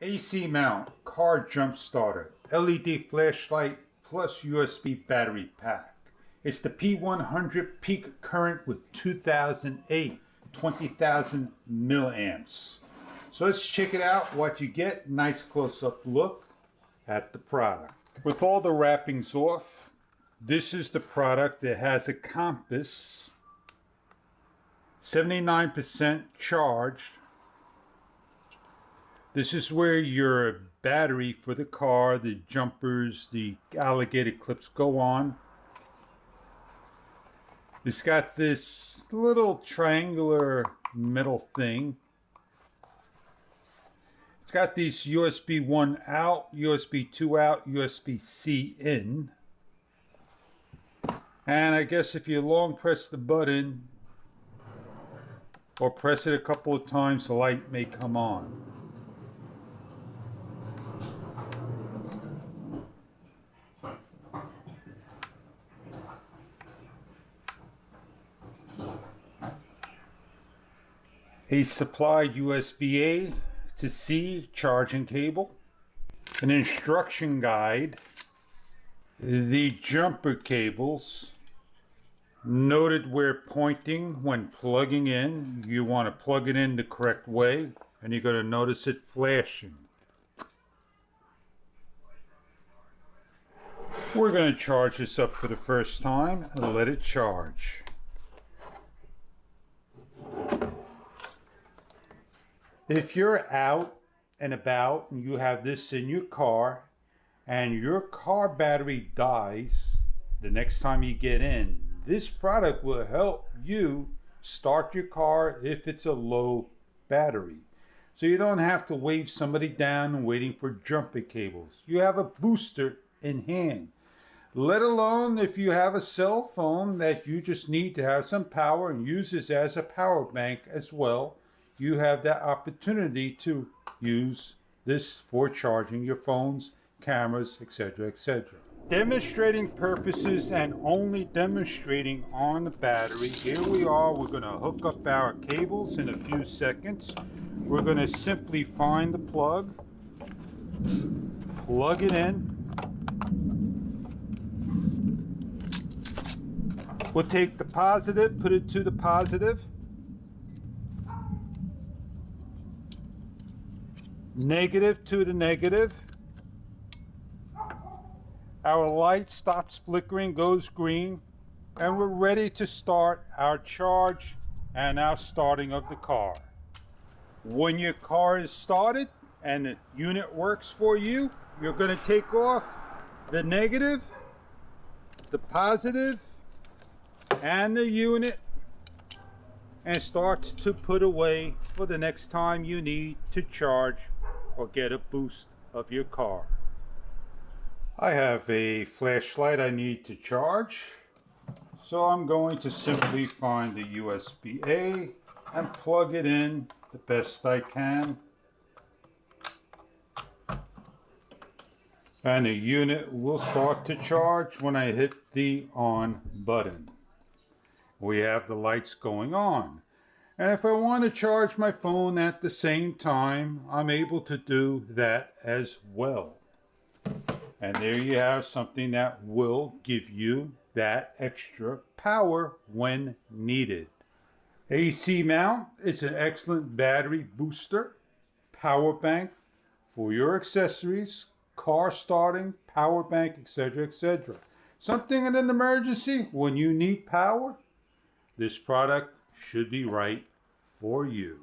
AC mount, car jump starter, LED flashlight plus USB battery pack. It's the P100 peak current with 2008, 20,000 milliamps. So let's check it out, what you get. Nice close-up look at the product. With all the wrappings off, this is the product that has a compass, 79% charged. This is where your battery for the car, the jumpers, the alligator clips go on. It's got this little triangular metal thing. It's got these USB 1 out, USB 2 out, USB-C in. And I guess if you long press the button or press it a couple of times, the light may come on. A supplied USB-A to C charging cable, an instruction guide, the jumper cables, noted where pointing when plugging in. You want to plug it in the correct way, and you're going to notice it flashing. We're going to charge this up for the first time and let it charge. If you're out and about and you have this in your car and your car battery dies the next time you get in, this product will help you start your car if it's a low battery. So you don't have to wave somebody down and waiting for jumper cables. You have a booster in hand. Let alone if you have a cell phone that you just need to have some power and use this as a power bank as well. You have that opportunity to use this for charging your phones, cameras, etc., etc. Demonstrating purposes and only demonstrating on the battery. Here we are. We're going to hook up our cables in a few seconds. We're going to simply find the plug, plug it in. We'll take the positive, put it to the positive. Negative to the negative. Our light stops flickering, goes green, and we're ready to start our charge and our starting of the car. When your car is started and the unit works for you, you're going to take off the negative, the positive, and the unit and start to put away for the next time you need to charge or get a boost of your car. I have a flashlight I need to charge, so I'm going to simply find the USB-A and plug it in the best I can, and the unit will start to charge when I hit the on button. We have the lights going on. And if I want to charge my phone at the same time, I'm able to do that as well. And there you have something that will give you that extra power when needed. AC mount is an excellent battery booster, power bank for your accessories, car starting, power bank, etc., etc. Something in an emergency when you need power, this product should be right for you.